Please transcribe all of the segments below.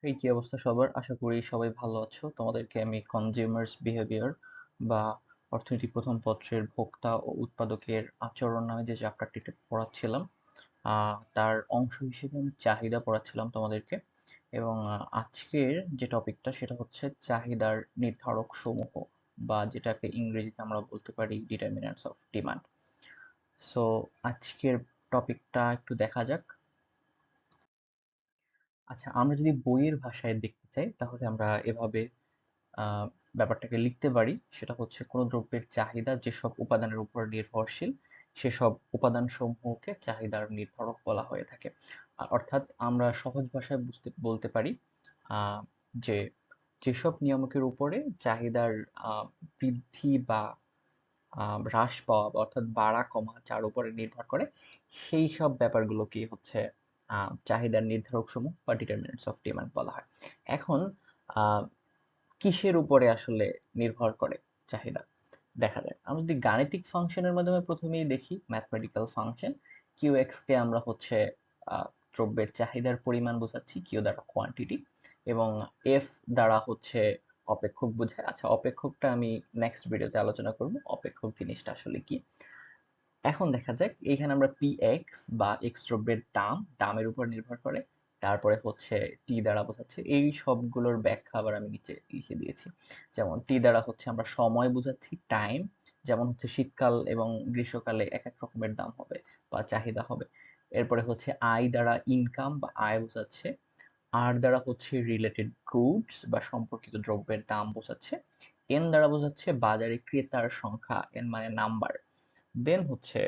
এই কি অবস্থা সবার? আশা করি সবাই ভালো আছো। তোমাদেরকে আমি কনজিউমার্স বিহেভিয়ার বা অর্থনৈতিক প্রথম পত্রের ভোক্তা ও উৎপাদকের আচরণ নামে যে চ্যাপ্টারটিতে পড়াচ্ছিলাম, তার অংশ হিসেবে আমি চাহিদা পড়াচ্ছিলাম তোমাদেরকে। এবং আজকের যে টপিকটা সেটা হচ্ছে চাহিদার নির্ধারক সমূহ, বা যেটাকে ইংরেজিতে আমরা বলতে পারি ডিটারমিনেন্টস অফ ডিমান্ড। সো আজকের টপিকটা একটু দেখা যাক। আচ্ছা, আমরা যদি বইয়ের ভাষায় দেখতে চাই তাহলে আমরা এভাবে ব্যাপারটাকে লিখতে পারি। সেটা হচ্ছে কোনো দ্রব্যের চাহিদা যেসব উপাদানের উপর নির্ভরশীল সেসব উপাদানসমূহকে চাহিদার নির্ধারক বলা হয়ে থাকে। অর্থাৎ আমরা সহজ ভাষায় বলতে পারি আহ, যে যেসব নিয়ামকের উপরে চাহিদার বৃদ্ধি বা হ্রাস পাওয়া অর্থাৎ বাড়া কমা যার উপরে নির্ভর করে সেই সব ব্যাপারগুলোকে হচ্ছে চাহিদার নির্ধারক সমূহ বা ডিটারমিনেন্টস অফ ডিমান্ড বলা হয়। এখন আহ, কিসের উপরে আসলে নির্ভর করে চাহিদা দেখা যায়? আমরা যদি গাণিতিক ফাংশনের মাধ্যমে প্রথমেই দেখি, ম্যাথমেটিক্যাল ফাংশন কিউ এক্স কে আমরা হচ্ছে দ্রব্যের চাহিদার পরিমাণ বোঝাচ্ছি কিউ দ্বারা কোয়ান্টিটি, এবং এফ দ্বারা হচ্ছে অপেক্ষক বোঝায়। আচ্ছা, অপেক্ষকটা আমি নেক্সট ভিডিওতে আলোচনা করব, অপেক্ষক জিনিসটা আসলে কি। এখন দেখা যাক এখানে আমরা পি এক্স বা এক্স দ্রব্যের দামের উপর নির্ভর করে, তারপরে হচ্ছে টি দ্বারা বোঝাচ্ছে এই সবগুলোর ব্যাখ্যা আবার আমি নিচে লিখে দিয়েছি। যেমন টি দ্বারা হচ্ছে আমরা সময় বোঝাচ্ছি, টাইম, যেমন হচ্ছে শীতকাল এবং গ্রীষ্মকালে এক এক রকমের দাম হবে বা চাহিদা হবে। এরপরে হচ্ছে আই দ্বারা ইনকাম বা আয় বোঝাচ্ছে, আর দ্বারা হচ্ছে রিলেটেড গুডস বা সম্পর্কিত দ্রব্যের দাম বোঝাচ্ছে, এন দ্বারা বোঝাচ্ছে বাজারে ক্রেতার সংখ্যা, এন মানে নাম্বার, দেন হচ্ছে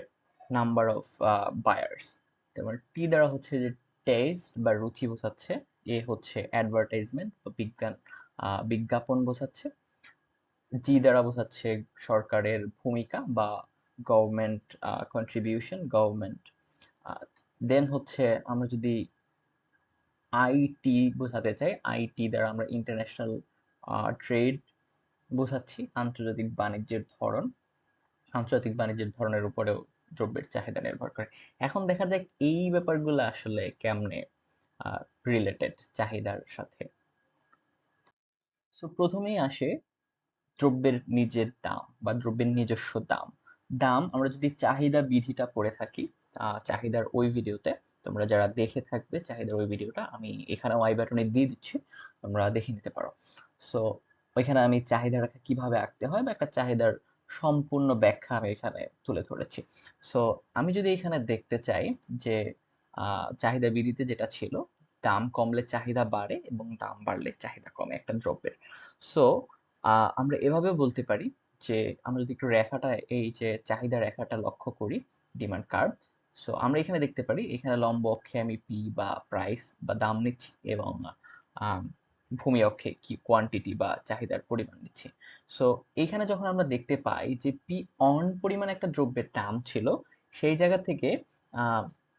নাম্বার অফ বায়ার্স। তারপর টি দ্বারা হচ্ছে যে টেস্ট বা রুচি বোঝাচ্ছে, এ হচ্ছে অ্যাডভার্টাইজমেন্ট বা বিজ্ঞাপন বোঝাচ্ছে, জি দ্বারা বোঝাচ্ছে সরকারের ভূমিকা বা গভর্নমেন্ট কন্ট্রিবিউশন, গভর্নমেন্ট। দেন হচ্ছে আমরা যদি আইটি বোঝাতে চাই, আইটি দ্বারা আমরা ইন্টারন্যাশনাল ট্রেড বোঝাচ্ছি, আন্তর্জাতিক বাণিজ্যের ধরন। আন্তর্জাতিক বাণিজ্যের ধরনের উপরেও দ্রব্যের চাহিদা নির্ভর করে। এখন দেখা যাক এই ব্যাপারগুলো আসলে কেমনে রিলেটেড চাহিদার সাথে। সো প্রথমেই আসে দ্রব্যের নিজের দাম বা দ্রব্যের নিজস্ব দাম। দাম আমরা যদি চাহিদা বিধিটা পড়ে থাকি, চাহিদার ওই ভিডিওতে, তোমরা যারা দেখে থাকবে চাহিদার ওই ভিডিওটা আমি এখানেও আই বাটনে দিয়ে দিচ্ছি, তোমরা দেখে নিতে পারো। সো ওইখানে আমি চাহিদাটাকে কিভাবে আঁকতে হয় বা একটা চাহিদার সম্পূর্ণ ব্যাখ্যা আমি এখানে তুলে ধরেছি। সো আমি যদি এখানে দেখতে চাই যে চাহিদা বিধিতে যেটা ছিল, দাম কমলে চাহিদা বাড়ে এবং দাম বাড়লে চাহিদা কমে একটা দ্রব্যের। সো আমরা এভাবেও বলতে পারি যে আমরা যদি একটু রেখাটা, এই যে চাহিদা রেখাটা লক্ষ্য করি, ডিমান্ড কার্ভ। সো আমরা এখানে দেখতে পারি এখানে লম্ব অক্ষে আমি পি বা প্রাইস বা দাম নিচ্ছি, এবং আম, ভূমি অক্ষে কি কোয়ান্টিটি বা চাহিদার পরিমাণ নিচ্ছি। সো এইখানে যখন আমরা দেখতে পাই যে পি অন পরিমাণ একটা দ্রব্যের দাম ছিল, সেই জায়গা থেকে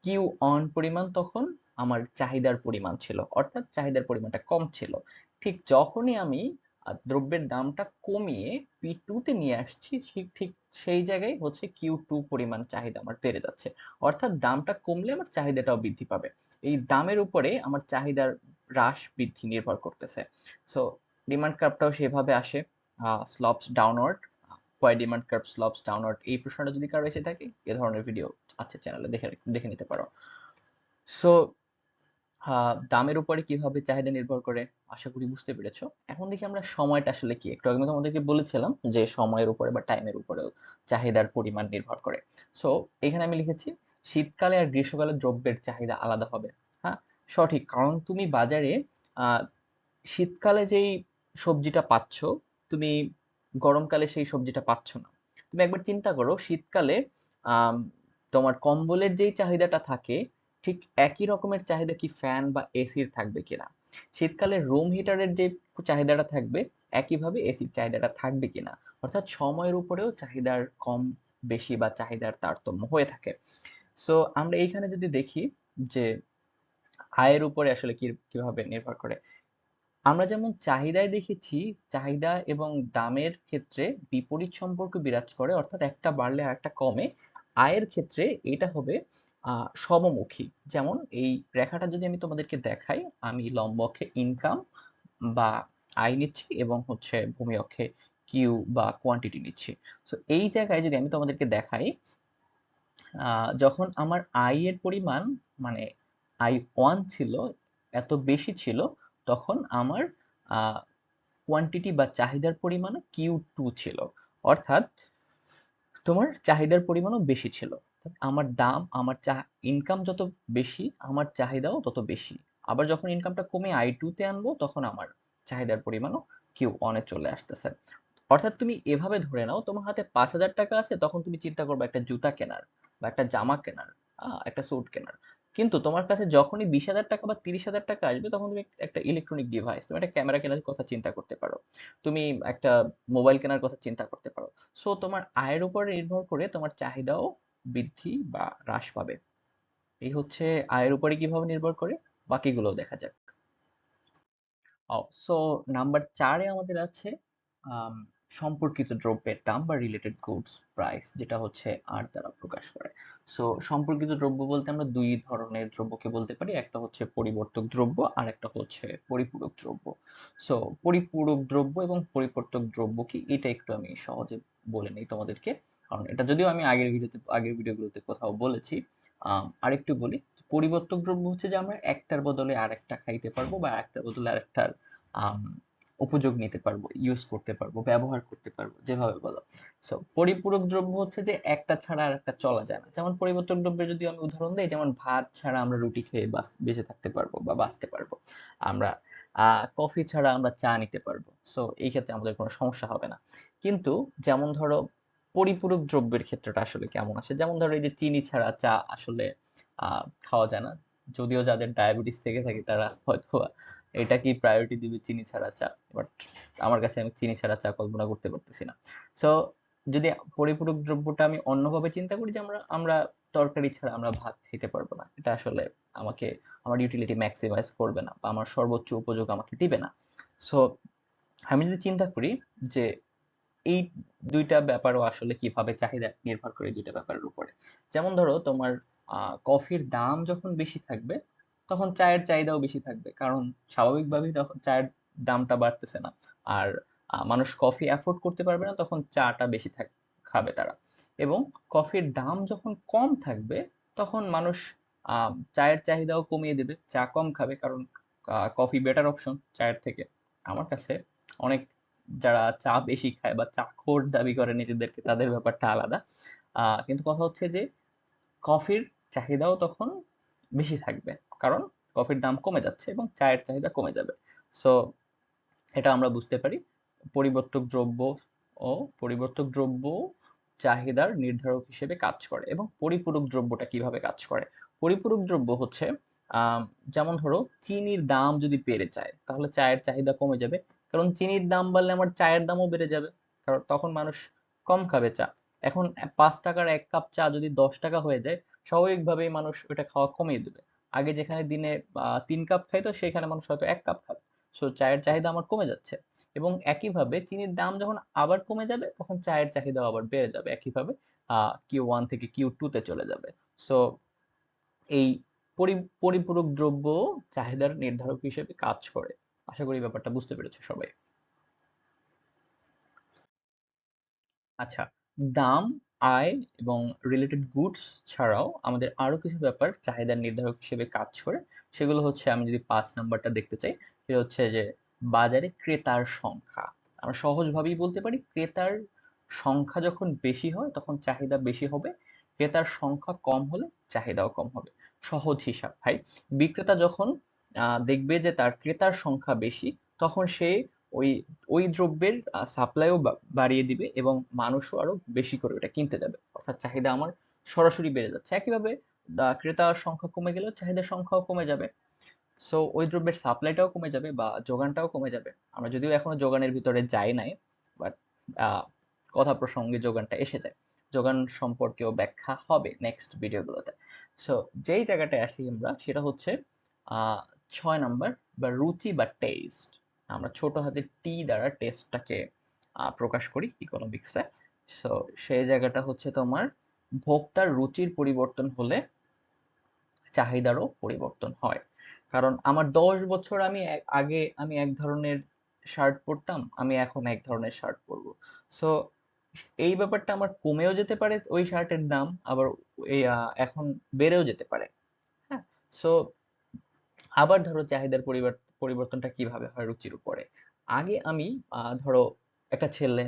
কিউ অন পরিমাণ তখন আমার চাহিদার পরিমাণ ছিল, অর্থাৎ চাহিদার পরিমাণটা কম ছিল। ঠিক যখনই আমি দ্রব্যের দামটা কমিয়ে পি টু তে নিয়ে আসছি, ঠিক ঠিক সেই জায়গায় হচ্ছে কিউ টু পরিমাণ চাহিদা আমার বেড়ে যাচ্ছে। অর্থাৎ দামটা কমলে আমার চাহিদাটাও বৃদ্ধি পাবে। এই দামের উপরে আমার চাহিদার হ্রাস বৃদ্ধি নির্ভর করতেছে। সো ডিমান্ড কার্ভটাও সেভাবে আসে, slopes downward. Why demand curve slopes downward, এই প্রশ্নটা যদি কারো এসে থাকে, এ ধরনের ভিডিও আছে চ্যানেলে, দেখে দেখে নিতে পারো। সো দামের উপরে কিভাবে চাহিদা নির্ভর করে আশা করি বুঝতে পেরেছো। এখন দেখি আমরা সময়টা আসলে কি। একটু আগে আমি তোমাদেরকে বলেছিলাম যে সময়ের উপরে বা টাইমের উপরেও চাহিদার পরিমাণ নির্ভর করে। সো এখানে আমি লিখেছি শীতকালে আর গ্রীষ্মকালে দ্রব্যের চাহিদা আলাদা হবে। হ্যাঁ, সঠিক, কারণ তুমি বাজারে আহ শীতকালে যেই সবজিটা পাচ্ছ, তুমি গরমকালে সেই সবজিটা পাচ্ছ না। তুমি একবার চিন্তা করো, শীতকালে আম, তোমার কম্বলের যেই চাহিদাটা থাকে, ঠিক একই রকমের চাহিদা কি ফ্যান বা এসির থাকবে কিনা? শীতকালে রুম হিটারের যে চাহিদাটা থাকবে, একইভাবে এসির চাহিদাটা থাকবে কিনা? অর্থাৎ সময়ের উপরেও চাহিদার কম বেশি বা চাহিদার তারতম্য হয়ে থাকে। সো আমরা এইখানে যদি দেখি যে আয়ের উপরে আসলে কিভাবে নির্ভর করে, আমরা যেমন চাহিদায় দেখেছি চাহিদা এবং দামের ক্ষেত্রে বিপরীত সম্পর্ক বিরাজ করে, অর্থাৎ একটা বাড়লে আরেকটা কমে। আয়ের ক্ষেত্রে এটা হবে সমমুখী। যেমন এই রেখাটা যদি আমি তোমাদেরকে দেখাই, আমি লম্ব অক্ষে ইনকাম বা আয় নিচ্ছি এবং হচ্ছে ভূমি অক্ষে কিউ বা কোয়ান্টিটি নিচ্ছি। সো এই জায়গায় যদি আমি তোমাদেরকে দেখাই, যখন আমার আই এর পরিমাণ মানে I1 ছিল, এত বেশি ছিল, তখন আমার কোয়ান্টিটি বা চাহিদার পরিমাণও Q2 ছিল। অর্থাৎ তোমার চাহিদার পরিমাণও বেশি ছিল। আমার দাম, আমার ইনকাম যত বেশি, আমার চাহিদাও তত বেশি। আবার যখন ইনকামটা কমে I2 তে আনবো, তখন আমার চাহিদার পরিমাণও Q1 এ চলে আসতেছে। অর্থাৎ তুমি এভাবে ধরে নাও, তোমার হাতে 5,000 টাকা আছে, তখন তুমি চিন্তা করবে একটা জুতা কেনার বা একটা জামা কেনার, একটা স্যুট কেনার। কিন্তু তোমার কাছে যখনই 20,000 টাকা বা 30,000 টাকা আসবে, তখন তুমি একটা ইলেকট্রনিক ডিভাইস, তুমি একটা ক্যামেরা কেনার কথা চিন্তা করতে পারো, তুমি একটা মোবাইল কেনার কথা চিন্তা করতে পারো। সো তোমার আয়ের উপর নির্ভর করে তোমার চাহিদাও বৃদ্ধি বা হ্রাস পাবে। এই হচ্ছে আয়ের উপরে কিভাবে নির্ভর করে, বাকিগুলো দেখা যাক। সো নাম্বার 4-এ আমাদের আছে আম, সম্পর্কিত দ্রব্যের দাম বা রিলেটেড গুডস প্রাইস, যেটা হচ্ছে আর দ্বারা প্রকাশ করে। সো সম্পর্কিত দ্রব্য বলতে আমরা দুই ধরনের দ্রব্যকে বলতে পারি, একটা হচ্ছে পরিবর্তক দ্রব্য আর একটা হচ্ছে পরিপূরক দ্রব্য। সো পরিপূরক দ্রব্য এবং পরিবর্তক দ্রব্য কি, এটা একটু আমি সহজে বলে নিই তোমাদেরকে, কারণ এটা যদিও আমি আগের ভিডিওগুলোতে কোথাও বলেছি। আরেকটু বলি, পরিবর্তক দ্রব্য হচ্ছে যে আমরা একটার বদলে আরেকটা খাইতে পারবো বা একটার বদলে আরেকটার আম, উপযোগ নিতে পারবো, ইউজ করতে পারবো, ব্যবহার করতে পারবো, যেভাবে বলো। সো পরিপূরক দ্রব্য হচ্ছে যে একটা ছাড়া আর একটা চলা যায় না। যেমন পরিবর্তক দ্রব্যের যদি আমি উদাহরণ দিই, যেমন ভাত ছাড়া আমরা রুটি খেয়ে বেঁচে থাকতে পারবো বা বাঁচতে পারবো। আমরা কফি ছাড়া আমরা চা নিতে পারবো। সো এই ক্ষেত্রে আমাদের কোনো সমস্যা হবে না। কিন্তু যেমন ধরো পরিপূরক দ্রব্যের ক্ষেত্রটা আসলে কেমন আসে, যেমন ধরো এই যে চিনি ছাড়া চা আসলে খাওয়া যায় না। যদিও যাদের ডায়াবেটিস থেকে থাকে তারা হয়তো এটা কি প্রায়োরিটি দিবে চিনি ছাড়া চা, বাট আমার কাছে আমি চিনি ছাড়া চা কল্পনা করতে পারতেছি না। সো যদি পরিপূরক দ্রব্যটা আমি অন্যভাবে চিন্তা করি, যে আমরা আমরা তরকারি ছাড়া আমরা ভাত খেতে পারবো না, এটা আসলে আমাকে আমার ইউটিলিটি ম্যাক্সিমাইজ করবে না বা আমার সর্বোচ্চ উপযোগ আমাকে দিবে না। সো আমি যদি চিন্তা করি যে এই দুইটা ব্যাপারও আসলে কিভাবে চাহিদা নির্ভর করে, দুইটা ব্যাপারের উপরে। যেমন ধরো তোমার কফির দাম যখন বেশি থাকবে, তখন চায়ের চাহিদাও বেশি থাকবে, কারণ স্বাভাবিকভাবেই তখন চায়ের দামটা বাড়তেছে না। আর মানুষ কফি অ্যাফোর্ড করতে পারবে না, তখন চাটা বেশি খাবে তারা। এবং কফির দাম যখন কম থাকবে, তখন মানুষ চায়ের চাহিদাও কমিয়ে দেবে, চা কম খাবে, কারণ কফি বেটার অপশন চায়ের থেকে আমার কাছে। অনেক যারা চা বেশি খায় বা চাখোর দাবি করে নিজেদেরকে, তাদের ব্যাপারটা আলাদা। কিন্তু কথা হচ্ছে যে কফির চাহিদাও তখন বেশি থাকবে, কারণ কফির দাম কমে যাচ্ছে এবং চায়ের চাহিদা কমে যাবে। সো এটা আমরা বুঝতে পারি। পরিবর্তক দ্রব্য ও পরিবর্তক দ্রব্য চাহিদার নির্ধারক হিসেবে কাজ করে। এবং পরিপূরক দ্রব্যটা কিভাবে কাজ করে, পরিপূরক দ্রব্য হচ্ছে আম, যেমন ধরো চিনির দাম যদি বেড়ে যায়, তাহলে চায়ের চাহিদা কমে যাবে, কারণ চিনির দাম বাড়লে আমার চায়ের দামও বেড়ে যাবে, কারণ তখন মানুষ কম খাবে চা। এখন 5 টাকার এক কাপ চা যদি 10 টাকা হয়ে যায়, স্বাভাবিকভাবেই মানুষ ওটা খাওয়া কমিয়ে দেবে। আগে যেখানে দিনে 3 কাপ খাইতো, সেখানে মানুষ হয়তো 1 কাপ খাবে। সো চায়ের চাহিদা আমার কমে যাচ্ছে। এবং একইভাবে চিনির দাম যখন আবার কমে যাবে, তখন চায়ের চাহিদাও আবার বেড়ে যাবে একইভাবে, Q1 থেকে Q2 তে চলে যাবে। সো এই পরিপূরক দ্রব্য চাহিদার নির্ধারক হিসেবে কাজ করে। আশা করি ব্যাপারটা বুঝতে পেরেছো সবাই। আচ্ছা, দাম, আয় এবং রিলেটেড গুডস ছাড়াও আমাদের আরো কিছু ব্যাপার চাহিদার নির্ধারক হিসেবে কাজ করে। সেগুলো হচ্ছে, আমি যদি 5 নাম্বারটা দেখতে চাই, সেটা হচ্ছে যে বাজারে ক্রেতার সংখ্যা। আমরা সহজভাবেই বলতে পারি, ক্রেতার সংখ্যা যখন বেশি হয়, তখন চাহিদা বেশি হবে। ক্রেতার সংখ্যা কম হলে চাহিদাও কম হবে। সহজ হিসাব ভাই, বিক্রেতা যখন দেখবে যে তার ক্রেতার সংখ্যা বেশি, তখন সে ওই ওই দ্রব্যের সাপ্লাইও বাড়িয়ে দিবে এবং মানুষও আরো বেশি করে ওটা কিনতে যাবে, অর্থাৎ চাহিদা আমার সরাসরি বেড়ে যাচ্ছে। একইভাবে ক্রেতার সংখ্যা কমে গেলেও চাহিদার সংখ্যাও কমে যাবে। সো ওই দ্রব্যের সাপ্লাইটাও কমে যাবে বা যোগানটাও কমে যাবে। আমরা যদিও এখনো যোগানের ভিতরে যাই নাই, বাট কথা প্রসঙ্গে যোগানটা এসে যায়। যোগান সম্পর্কেও ব্যাখ্যা হবে নেক্সট ভিডিওগুলোতে। সো যেই জায়গাটায় আসি আমরা, সেটা হচ্ছে 6 নাম্বার, বা রুচি বা টেস্ট। আমরা ছোট হাতের টি দ্বারা টেস্টটাকে প্রকাশ করি ইকোনমিক্সে। সো সেই জায়গাটা হচ্ছে তোমার, ভোক্তার রুচির পরিবর্তন হলে চাহিদারও পরিবর্তন হয়। কারণ আমার 10 বছর আগে আমি এক ধরনের শার্ট পরতাম, আমি এখন এক ধরনের শার্ট পরবো। সো এই ব্যাপারটা আমার কমেও যেতে পারে ওই শার্টের দাম, আবার এখন বেড়েও যেতে পারে। হ্যাঁ। সো আবার ধরো চাহিদার পরিবর্তনটা কিভাবে হয় রুচির উপরে। আগে আমি ধরো একটা ছেলে,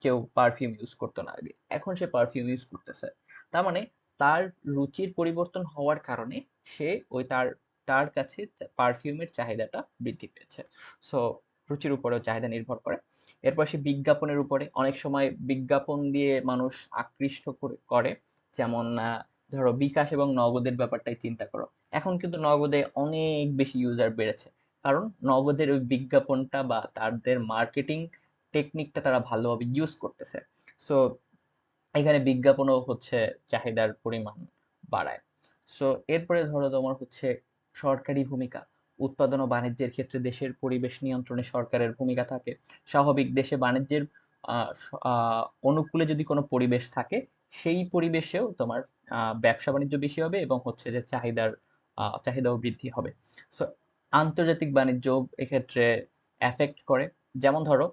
কেউ পারফিউম ইউজ করতো না আগে, এখন সে পারফিউম ইউজ করতেছে। তার মানে তার রুচির পরিবর্তন হওয়ার কারণে সে ওই তার তার কাছে পারফিউমের চাহিদাটা বৃদ্ধি পেয়েছে। সো রুচির উপরেও চাহিদা নির্ভর করে। এরপর সে বিজ্ঞাপনের উপরে, অনেক সময় বিজ্ঞাপন দিয়ে মানুষ আকৃষ্ট করে। যেমন ধরো বিকাশ এবং নগদের ব্যাপারটাই চিন্তা করো। এখন কিন্তু নগদে অনেক বেশি ইউজার বেড়েছে, কারণ নগদের ওই বিজ্ঞাপনটা বা তাদের মার্কেটিং টেকনিকটা তারা ভালোভাবে ইউজ করতেছে। সো এখানে বিজ্ঞাপনও হচ্ছে চাহিদার পরিমাণ বাড়ায়। সো এরপরে ধরো তোমার হচ্ছে সরকারি ভূমিকা। উৎপাদন ও বাণিজ্যের ক্ষেত্রে দেশের পরিবেশ নিয়ন্ত্রণে সরকারের ভূমিকা থাকে। স্বাভাবিক, দেশে বাণিজ্যের অনুকূলে যদি কোনো পরিবেশ থাকে, সেই পরিবেশেও তোমার ব্যবসা বাণিজ্য বেশি হবে এবং হচ্ছে যে চাহিদাও বৃদ্ধি হবে। সো আন্তর্জাতিক বাণিজ্য এক্ষেত্রে এফেক্ট করে। যেমন ধরো,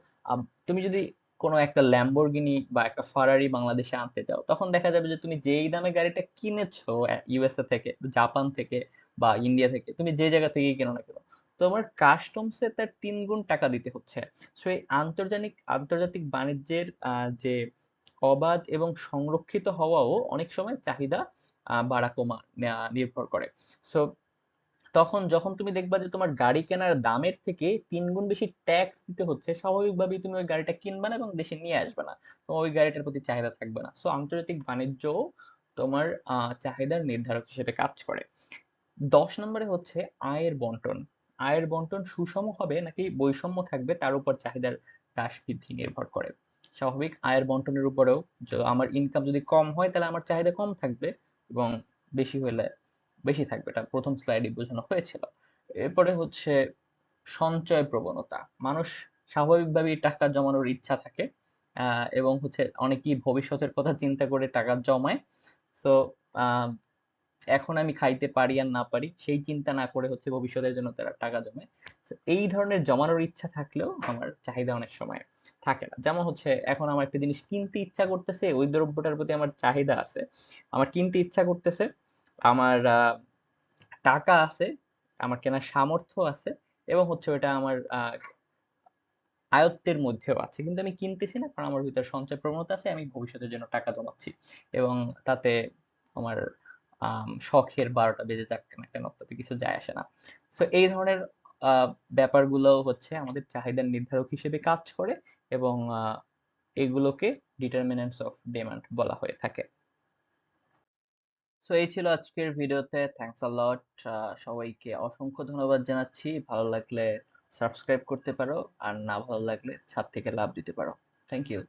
তুমি যদি কোনো একটা ল্যাম্বরগিনি বা একটা ফারারি বাংলাদেশে আনতে চাও, তখন দেখা যাবে যে তুমি যেই দামে গাড়িটা কিনেছো ইউএসএ থেকে, জাপান থেকে বা ইন্ডিয়া থেকে, তুমি যে জায়গা থেকেই কেনো না কেন, তোমার কাস্টমসে তার 3 গুণ টাকা দিতে হচ্ছে। সো এই আন্তর্জাতিক আন্তর্জাতিক বাণিজ্যের যে অবাধ এবং সংরক্ষিত হওয়াও অনেক সময় চাহিদা বাড়া কমা নির্ভর করে। সো তখন যখন তুমি দেখবা যে তোমার গাড়ি কেনার দামের থেকে 3 গুণ বেশি ট্যাক্স দিতে হচ্ছে, স্বাভাবিকভাবেই তুমি ওই গাড়িটা কিনবে না এবং দেশে নিয়ে আসবে না। তোমার ওই গাড়িটার প্রতি চাহিদা থাকবে না। সো আন্তর্জাতিক বাণিজ্য তোমার চাহিদার নির্ধারক হিসেবে কাজ করে। 10 নম্বরে হচ্ছে আয়ের বন্টন। আয়ের বন্টন সুষম হবে নাকি বৈষম্য থাকবে, তার উপর চাহিদার হ্রাস বৃদ্ধি নির্ভর করে। স্বাভাবিক, আয়ের বন্টনের উপরেও, আমার ইনকাম যদি কম হয় তাহলে আমার চাহিদা কম থাকবে, এবং বেশি হলে বেশি থাকবে। এটা প্রথম স্লাইডে বোঝানো হয়েছিল। এরপরে হচ্ছে সঞ্চয় প্রবণতা। মানুষ স্বাভাবিকভাবেই টাকা জমানোর ইচ্ছা থাকে, এবং হচ্ছে অনেকেই ভবিষ্যতের কথা চিন্তা করে টাকা জমায়। তো এখন আমি খাইতে পারি আর না পারি সেই চিন্তা না করে হচ্ছে ভবিষ্যতের জন্য তারা টাকা জমায়। তো এই ধরনের জমানোর ইচ্ছা থাকলেও আমার চাহিদা অনেক সময় থাকে না। যেমন হচ্ছে, এখন আমার একটা জিনিস কিনতে ইচ্ছা করতেছে, ওই দ্রব্যটার প্রতি আমার চাহিদা আছে, আমার কিনতে ইচ্ছা করতেছে, আমার টাকা আছে, আমার কেনার সামর্থ্য আছে, এবং হচ্ছে ওটা আমার আয়ত্তের মধ্যেও আছে, কিন্তু আমি কিনতেছি না, কারণ আমার ভিতরে সঞ্চয় প্রবণতা আছে, আমি ভবিষ্যতের জন্য টাকা জমাচ্ছি। এবং তাতে আমার শখের 12টা বেজে যাক না কেন, তাতে কিছু যায় আসে না। সো এই ধরনের ব্যাপারগুলো হচ্ছে আমাদের চাহিদার নির্ধারক হিসেবে কাজ করে, এবং এগুলোকে ডিটারমিনেন্টস অফ ডিমান্ড বলা হয়ে থাকে। সো এই ছিল আজকের ভিডিওতে। থ্যাঙ্কস আ লট। সবাইকে অসংখ্য ধন্যবাদ জানাচ্ছি। ভালো লাগলে সাবস্ক্রাইব করতে পারো, আর না ভালো লাগলে ছাদ থেকে লাফ দিতে পারো। Thank you.